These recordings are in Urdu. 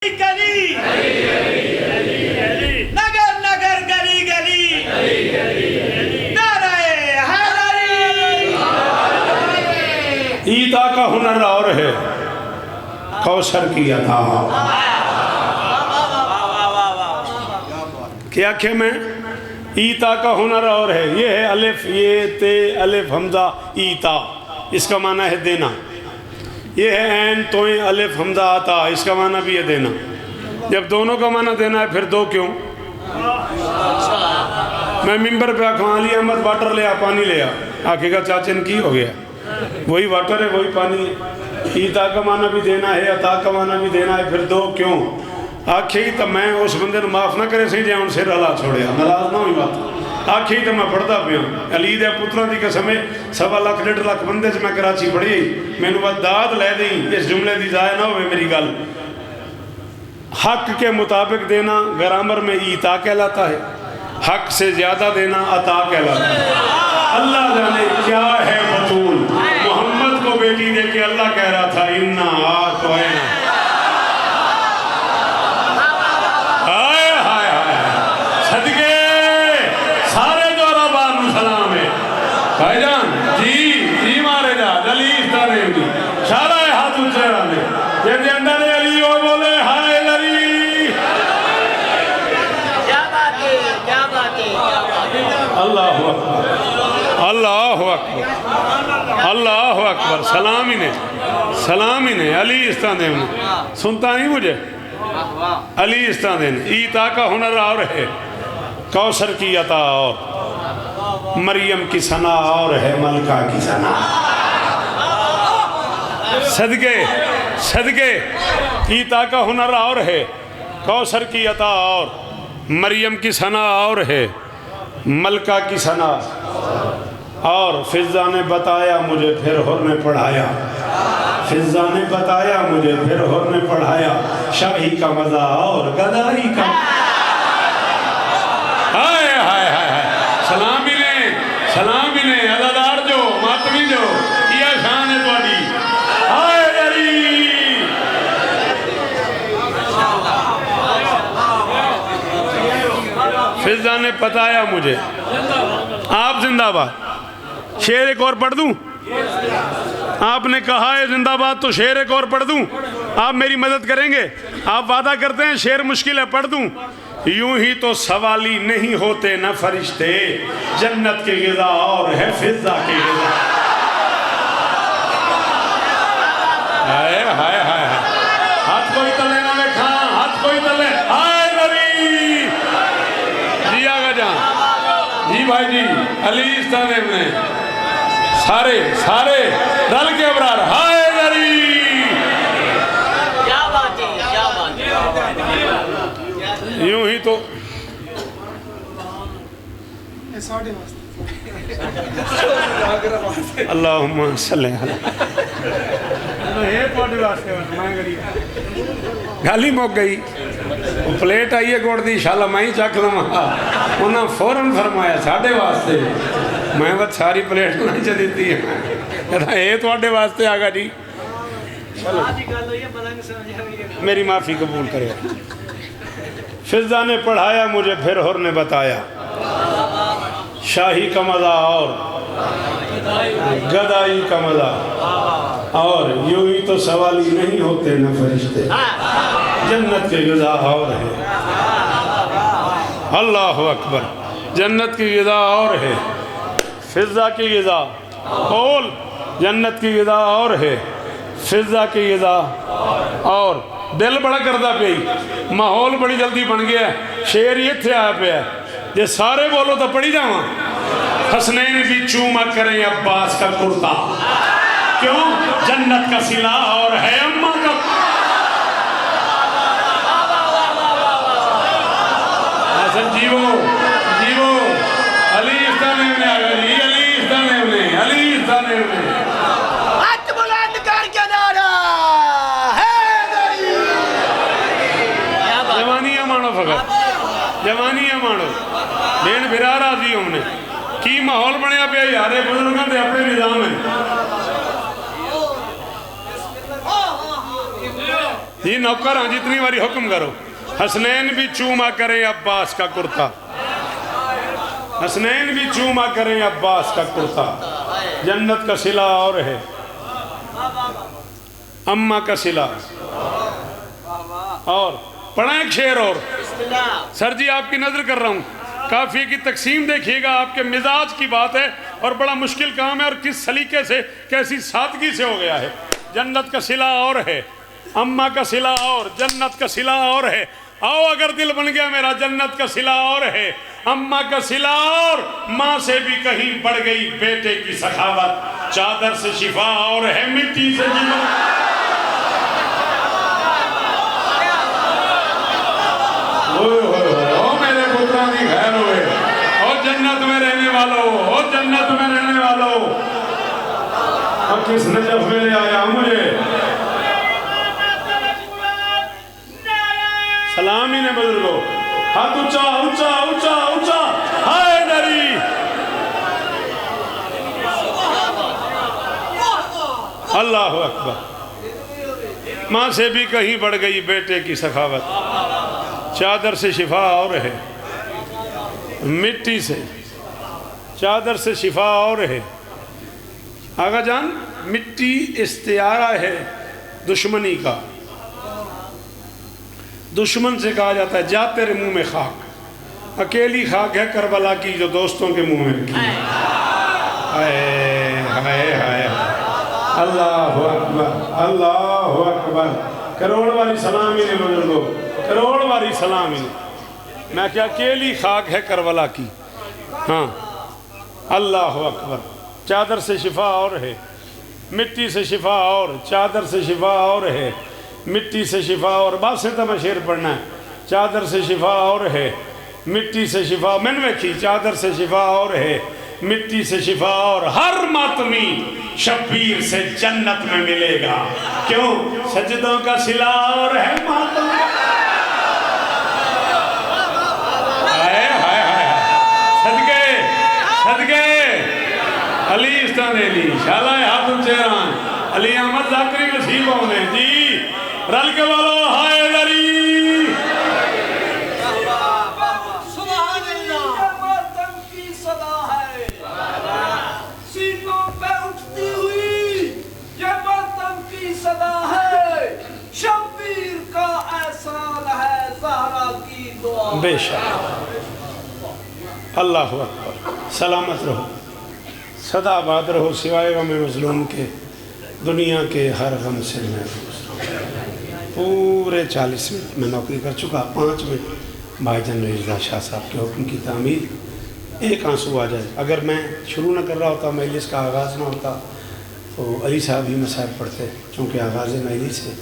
گلی نگر نگر گلی گلی نعرہ حیدری۔ ایتا کا ہنر اور ہے کوثر کی عطا۔ کیا کہ میں ایتا کا ہنر اور ہے، یہ ہے الف یہ تے الف حمزہ ایتا، اس کا معنی ہے دینا۔ یہ ہے عین توئیں الف حمزہ آتا، اس کا معنی بھی ہے دینا۔ جب دونوں کا معنی دینا ہے پھر دو کیوں؟ میں ممبر پہ آکھاں علی احمد واٹر لے آ، پانی لے آ، آکھے گا چاچن کی ہو گیا، وہی واٹر ہے وہی پانی ہے۔ ایتا کا معنی بھی دینا ہے، عطا کا معنی بھی دینا ہے، پھر دو کیوں؟ آکھے ہی تو میں اس بندے نے معاف نہ کرے سی جائے ان سے رلا چھوڑیا، ناراض نہ ہوئی بات۔ آکھے ہی تو میں پڑھتا پیا علی دے پتروں دی قسم ہے، 1.25 1.5 لاکھ بندے میں کراچی پڑھی، میں نے بات داد لے دیں، اس جملے دی ضائع نہ ہوئے میری گل۔ حق کے مطابق دینا گرامر میں ایتا کہلاتا ہے، حق سے زیادہ دینا عطا کہلاتا ہے۔ اللہ جانے کیا ہے بطول، محمد کو بیٹی دے کے اللہ کہہ رہا تھا اِنَّا آتَوَيْنَا۔ صدقے سارے دورہ بار سلام ہے بھائی جان، جی مارے جا جلی استانے ہوگی شارہ ہاتھ اچھے رانے جب اندر علی اور بولے ہائے لری۔ کیا بات ہے، کیا بات ہے۔ اللہ اکبر اللہ اکبر اللہ اکبر، سلام ہی نے علی استانے نے سنتا نہیں مجھے، علی استانے نے۔ ایتا کا ہنر اور ہے کوثر کی عطا اور، مریم کی ثنا اور ہے ملکہ کی ثنا۔ صدقے ایتا کا ہنر اور ہے کوثر کی عطا اور، مریم کی ثنا اور ہے ملکہ کی ثنا۔ اور فضا نے بتایا مجھے پھر حر نے پڑھایا، فضا نے بتایا مجھے پھر حر نے پڑھایا، شاہی کا مزہ اور گدائی کا۔ ہائے ہائے ہائے سلام ہی نے عزادار جو ماتمی جو کیا شان ہے تواڈی۔ ہائے لری فضا نے بتایا مجھے، آپ زندہ باد۔ شعر ایک اور پڑھ دوں؟ آپ نے کہا ہے زندہ باد تو شعر ایک اور پڑھ دوں؟ آپ میری مدد کریں گے؟ آپ وعدہ کرتے ہیں شعر مشکل ہے پڑھ دوں؟ یوں ہی تو سوالی نہیں ہوتے نہ فرشتے، جنت کی غذا اور ہے فضا کی غذا۔ ہائے ہائے ہائے ہاتھ کوئی تلے نہ میں کھاں، ہاتھ کوئی تلے۔ ہائے نبی جی آگا جان جی بھائی جی علی استانے میں سارے رل کے ابرار۔ ہائے نبی کیا بات ہے، کیا بات ہے۔ یوں ہی تو اللہم صلی گالی موک گئی، پلیٹ آئیے گوڑ دی انشاءاللہ میں ہی چک لوں۔ انہاں فوراں فرمایا ساڑھے واسطے، میں بات ساری پلیٹ نہیں چا دیتی ہے، کہتا ہے تو آڑھے واسطے آگا جی میری معافی قبول کرے۔ فضا نے پڑھایا مجھے پھر حر نے بتایا، شاہی کا مزہ اور گدائی کا مزہ اور، یوں ہی تو سوالی نہیں ہوتے نہ فرشتے، جنت کی غذا اور ہے۔ اللہ اکبر، جنت کی غذا اور ہے، فضا کی غذا قول، جنت کی غذا اور ہے، فضا کی غذا اور۔ دل بڑا کردہ پہ ہی ماحول بڑی جلدی بن گیا ہے، شعر یہ تھے آیا پہ ہے جے سارے بولو تو پڑھی جاؤں۔ حسنین بھی چوما کریں عباس کا کرتا، کیوں؟ جنت کا صلہ اور ہے اماں کا۔ حسن جیو علی استانے میں آگا جی، علی استانے میں، علی استانے میں۔ ہاتھ بلند کر کے نعرہ حیدری۔ جوانیاں مانو فقط، جوانیاں مانو، دین بھرا راضی ہم نے کی ماحول بنیا پہ یارے بزرگاں دے اپنے نظام ہیں۔ جی نوکر ہاں جتنی باری حکم کرو. حسنین بھی چوما کریں عباس کا کرتا, حسنین بھی چوما کریں عباس کا کرتا, جنت کا صلہ اور ہے اماں کا صلہ. اور پڑھیں ایک شعر اور. سر جی آپ کی نظر کر رہا ہوں, کافی کی تقسیم دیکھیے گا, آپ کے مزاج کی بات ہے اور بڑا مشکل کام ہے اور کس سلیقے سے کیسی سادگی سے ہو گیا ہے. جنت کا صلہ اور ہے, اماں کا صلہ اور, جنت کا صلہ اور ہے. آؤ اگر دل بن گیا میرا, جنت کا صلہ اور ہے, اماں کا صلہ اور, ماں سے بھی کہیں بڑھ گئی بیٹے کی سخاوت, چادر سے شفا اور ہے, مٹی سے جمع. او میرے پتران کی خیر ہوئے, او جنت میں رہنے والوں, او جنت میں رہنے والوں. اب کس نجف میں لے آیا مجھے, سلامی نے بزرگو, ہاتھ اونچا اونچا اونچا اونچا, ہائے دری. اللہ اکبر. ماں سے بھی کہیں بڑھ گئی بیٹے کی سخاوت, چادر سے شفا اور ہے, مٹی سے چادر سے شفا اور ہے. آقا جان مٹی استعارہ ہے دشمنی کا. دشمن سے کہا جاتا ہے جا تیرے منہ میں خاک, اکیلی خاک ہے کربلا کی جو دوستوں کے منہ میں رکھی. ہائے ہائے ہائے, اللہ اکبر اللہ اکبر. کروڑ والی سلامی نے بزرگو, کروڑ والی سلامی نے. میں کیا اکیلی خاک ہے کربلا کی. ہاں اللہ اکبر. چادر سے شفا اور ہے, مٹی سے شفا اور, چادر سے شفا اور ہے, مٹی سے شفا اور. بات سے تو میں شعر پڑھنا ہے. چادر سے شفا اور ہے, مٹی سے شفا. میں نے ویکھی چادر سے شفا اور ہے, مٹی سے شفا اور. ہر ماتمی شبیر سے جنت میں ملے گا, کیوں سجدوں کا صلہ اور ہے ماتم. ہائے ہائے ہائے, صدقے صدقے علی استانیلی شالہ ہاتھ اونچے رہاں, علی احمد ذاکری نصیب ہونے جی رل کے والو. ہائے دری سبحان اللہ. یہ ماتم کی صدا ہے, سینوں پہ اٹھتی ہوئی, یہ ماتم کی صدا ہے, شبیر کا احسان ہے, زہرا کی دعا. بے شک. اللہ اکبر. سلامت رہو, سدا آباد رہو, سوائے غم مظلوم کے دنیا کے ہر غم سے محفوظ رہو. پورے 40 منٹ میں نوکری کر چکا, 5 منٹ بھائی جان رضا شاہ صاحب کے حکم کی تعمیل. ایک آنسو آ جائے, اگر میں شروع نہ کر رہا ہوتا, مجلس کا آغاز نہ ہوتا, تو علی صاحب ہی مسائب پڑھتے, چونکہ آغاز مجلس ہے.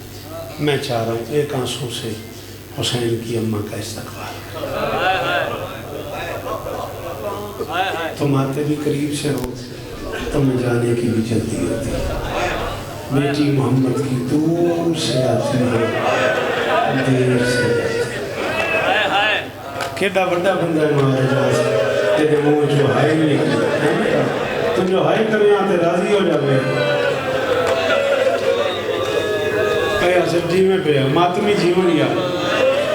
میں چاہ رہا ہوں ایک آنسو سے حسین کی اماں کا استقبال. تم آتے بھی قریب سے ہو, تمہیں جانے کی بھی جلدی ہوتی. بیٹی محمد کی دور سے آتی ہے, دیر سے جاتی. کیڈا بڑا بندہ ہے مہارے جاز, تیرے منہ جو ہائی نہیں, تم جو ہائی کریں آتے راضی ہو جاوے. کہا سب جی میں پہ ماتمی جیون یا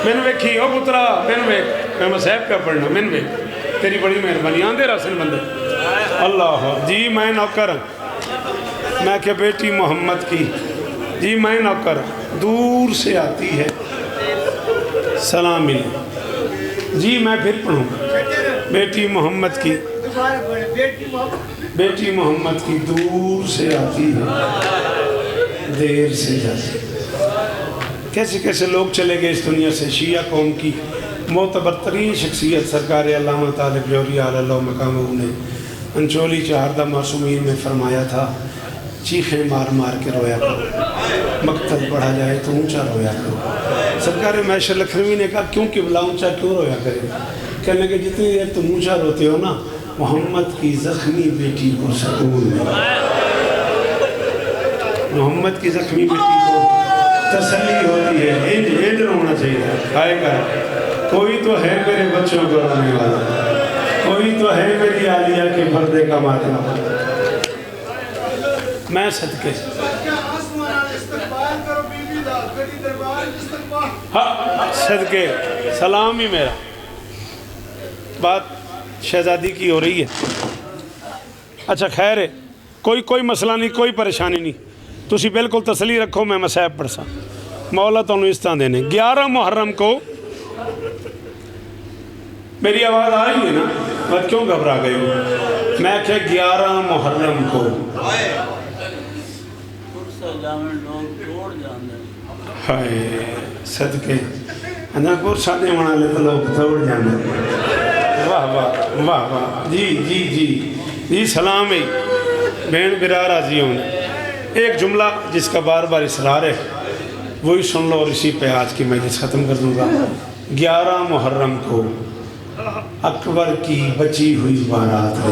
میں نے ویکھی. او پترا میں نے ویک, میں مسائب کا پڑھنا, میں نے ویک, تیری بڑی مہربانی. آندے راسن بندے. اللہ جی میں نوکر, میں کہ بیٹی محمد کی, جی میں نوکر, دور سے آتی ہے سلام ملے. جی میں پھر پڑھوں, بیٹی محمد کی, بیٹی محمد کی دور سے آتی ہے دیر سے جاتی. کیسے کیسے لوگ چلے گئے اس دنیا سے. شیعہ قوم کی معتبر ترین شخصیت سرکار علامہ طالب جوہری علی اللہ مقامہ نے انچولی چہاردہ معصومین میں فرمایا تھا, چیخیں مار مار کے رویا کرو, مقتل پڑھا جائے تو اونچا رویا کرو. سرکار معاشر لکھنوی نے کہا کیوں قبلہ اونچا کیوں رویا کرے؟ کہنے کہ جتنی دیر تم اونچا روتے ہو نا, محمد کی زخمی بیٹی کو سکون ملا. محمد کی زخمی بیٹی کو تسلی ہوتی ہے. انج رونا چاہیے. کھائے گا کوئی تو ہے میرے بچوں کو رونے والا, کوئی تو ہے میری عالیہ کے پردے کا ماتم. میں صدقے ہاں صدقے سلام ہی میرا. بات شہزادی کی ہو رہی ہے. اچھا خیر ہے, کوئی مسئلہ نہیں, کوئی پریشانی نہیں, تسی بالکل تسلی رکھو, میں مسائب پڑھ سا. مولا تانوں اس طرح دینے 11 محرم کو. میری آواز آ رہی ہے نا؟ بات کیوں گھبرا گئے ہو؟ میں کہ 11 محرم کو ہائے صدقے اندر کورسا دے منا لے تو لوگ توڑ جاندے. واہ واہ واہ واہ. جی جی جی جی سلام ہے بہن برا راضی ہوں. ایک جملہ جس کا بار بار اصرار ہے وہی سن لو, اور اسی پہ آج کی مجلس ختم کر دوں گا. 11 محرم کو اکبر کی بچی ہوئی بارات ہے.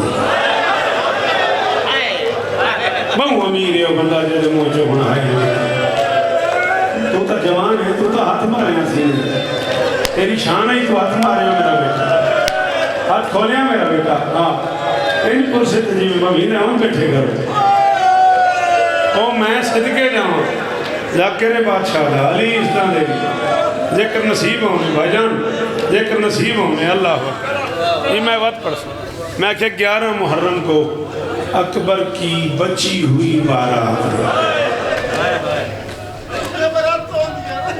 بہو امیر ہے بندہ جڑے موجو ہونا ہے. تو تا جوان ہے, تو تا ہاتھ مارے ہیں سینے, تیری شان ہے تو ہاتھ مارے ہیں میرا بیٹا, ہاتھ کھولے ہیں میرا بیٹا. ہاں ان پر سے تجیب مہینے ہم بیٹھے کرو. او میں صدقے جاؤں ذاکر بادشاہ دا علی اس طرح دے ذکر نصیب ہونے بھائی جان, ذکر نصیب ہونے. اللہ یہ میں وقت پڑھ سکتا. میں کہ 11 محرم کو اکبر کی بچی ہوئی بارات.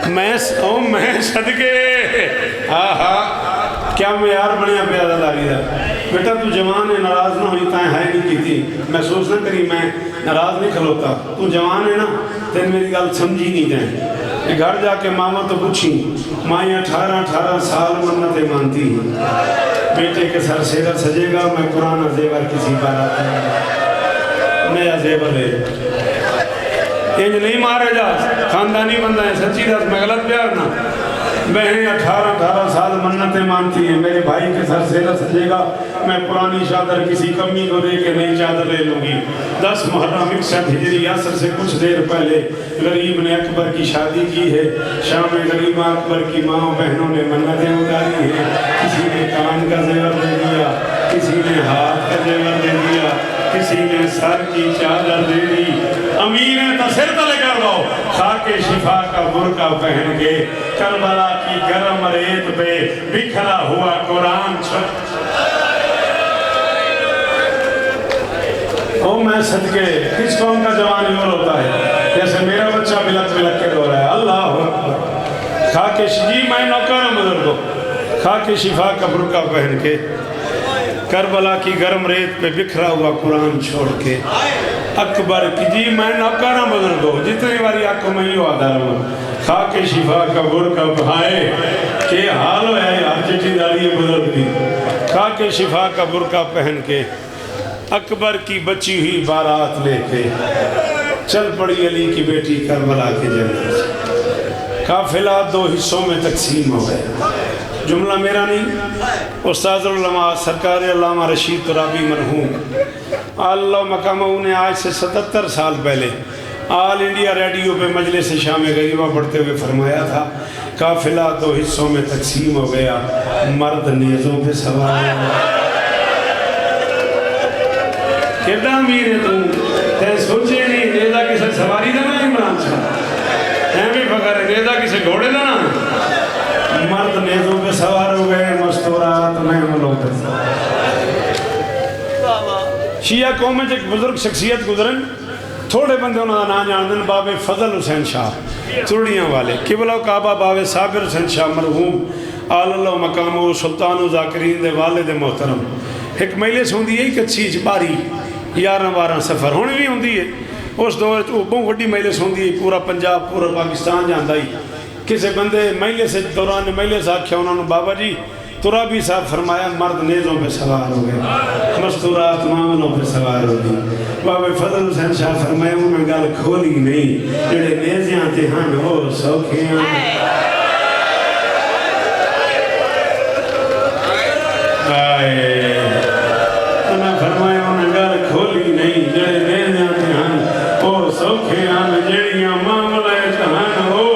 میں صدقے کیا معیار بنیا پیادہ داری دا. بیٹا تو جوان ہے, ناراض نہ ہوئی تائیں ہے نہیں کی تھی, محسوس نہ کری میں ناراض نہیں کھلوتا. تو جوان ہے نا, تین میری گل سمجھی نہیں دیں. گھر جا کے ماما تو پوچھی, مائیں 18 سال منتیں مانتی ہیں, بیٹے کے سر سیرہ سجے گا, میں قرآن زیور کسی بارات نیا زیور ہے. انج نہیں مارے جا, خاندانی بندہ ہے, سچی دس میں غلط پیار نہ. بہنیں 18 سال منتیں مانتی ہیں, میرے بھائی کے سر سیرہ سجے گا, میں پرانی چادر کسی کمی کو دے کے نئی چادر لے لوں گی. 10 محرم 61 ہجری عصر سے کچھ دیر پہلے غریب نے اکبر کی شادی کی ہے. شام غریبہ اکبر کی ماں و بہنوں نے منتیں اتاری ہیں. کسی نے کان کا زیور دے دیا, کسی نے ہاتھ کا زیور دے دیا, کسی نے سر کی چادر دے دی. امیریں تو سر تلے کر لو, خاک شفا کا برقع پہن کے, کربلا کی گرم ریت پہ بکھرا ہوا قرآن چھپ. او میں صدقے, کس قوم کا جوان یوں ہوتا ہے جیسے میرا بچہ بلک کے رو رہا ہے. اللہ اکبر. خاک جی میں نوکر بزرگوں, خاک شفا کا برقع پہن کے, کربلا کی گرم ریت پہ بکھرا ہوا قرآن چھوڑ کے, اکبر کی جی میں نوکر بزرگوں, جتنی باری آپ کو میں یوں آدھا رہا ہوں. خاک شفا کا برقع بھائے کہ حال ہو ہے یار چٹی داری بزرگ دی. خاک شفا کا برقع پہن کے اکبر کی بچی ہوئی بارات لے کے چل پڑی علی کی بیٹی کربلا کے جنگل سے. قافلہ 2 حصوں میں تقسیم ہو گئے. جملہ میرا نہیں, استاذ العلماء سرکار علامہ رشید ترابی مرحوم اللہ مقامہ نے آج سے 77 سال پہلے آل انڈیا ریڈیو پہ مجلس شام غریبہ پڑھتے ہوئے فرمایا تھا, قافلہ 2 حصوں میں تقسیم ہو گیا, مرد نیزوں پہ سوار ہو. کتنا امیر ہے تم, تے سوچے نہیں نیزہ کسے سواری دینا عمران شاہ, ہیں بھی فکر ہے نیزہ کسے گھوڑے دینا. مرد نیزوں پہ سوار ہو گئے, مستورات میں ملوں پہ شیعہ قوم میں ایک بزرگ شخصیت گزرن, تھوڑے بندے انہوں نے نام جان دن, باب فضل حسین شاہ چوڑیاں والے, قبلہ و کعبہ باب صابر حسین شاہ مرحوم آل اللہ مقامو سلطان و ذاکرین دے والد محترم. ایک مجلس ہوندی ہے کچھی چباری 11-12 سفر ہونے بھی ہوندی ہے. اس دور بہت وڈی مجلس ہوندی ہے, پورا پنجاب پورا پاکستان جاندا ہی. کسی بندے مجلس دوران مجلس آکھیا انہوں نے, بابا جی ترابی صاحب فرمایا مرد نیزوں پہ سوار ہو گئے, مستورات معاملوں پہ سوار ہو گئی. بابا فضل حسین شاہ فرمایا انہوں نے گل کھولی نہیں, جڑے نیزیاں تے ہن ہو سوکھیاں. انہوں فرمایا انہوں نے گل کھولی نہیں, جڑے نیزیاں تے ہن ہو سوکھیاں, جڑیاں معاملے ہن ہو.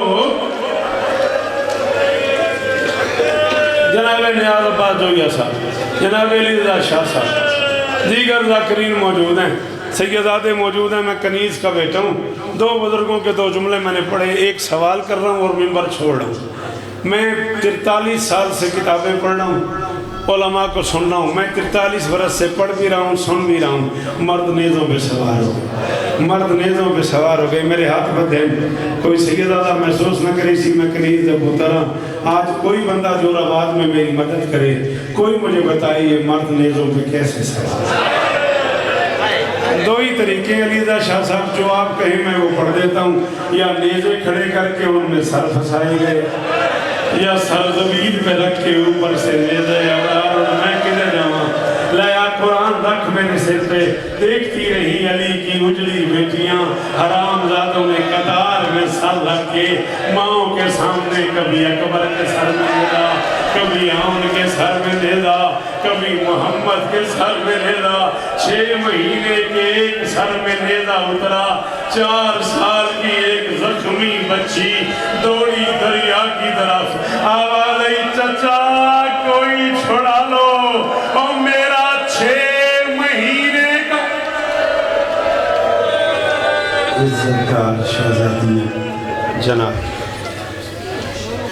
جناب نیاز عباس جویا صاحب, جناب علی رضا شاہ صاحب, دیگر ذاکرین موجود ہیں, سیدادے موجود ہیں. میں کنیز کا بیٹا ہوں. 2 بزرگوں کے 2 جملے میں نے پڑھے, ایک سوال کر رہا ہوں اور منبر چھوڑ رہا ہوں. میں 43 سال سے کتابیں پڑھ رہا ہوں، علماء کو سن رہا ہوں، میں 43 برس سے پڑھ بھی رہا ہوں، سن بھی رہا ہوں، مرد نیزوں پہ سوار ہو گئے، مرد نیزوں پہ سوار ہو گئے، میرے ہاتھ بدھے، کوئی سیدہ محسوس نہ کرے اسی میں کنیز جب اترا۔ آج کوئی بندہ جو آباد میں میری مدد کرے، کوئی مجھے بتائے یہ مرد نیزوں پہ کیسے سوار ہے۔ دو ہی طریقے ہیں علیزہ شاہ صاحب، جو آپ کہیں میں وہ پڑھ دیتا ہوں، یا نیزے کھڑے کر کے ان میں سر پھنسائے گئے، یا سر زمین پہ رکھ کے اوپر سے نیزے ابرار، اور میں کدھر جاؤں لیا قرآن رکھ میرے سر پہ، دیکھتی رہی علی کی اجلی بیٹیاں، حرام زادوں نے قطار میں سر رکھ کے ماؤں کے سامنے کبھی اکبر کے سر میں نیزا، کبھی آن کے سر میں نیزا، کبھی محمد کے سر میں نیزا، 6 مہینے کے ایک سر میں نیزا اترا، 4 سال کی ایک زخمی بچی دوڑی دریا کی طرف، آواز آئی چچا کوئی چھڑا لو، اور میرا 6 مہینے کا عزت کار شہزادی جناب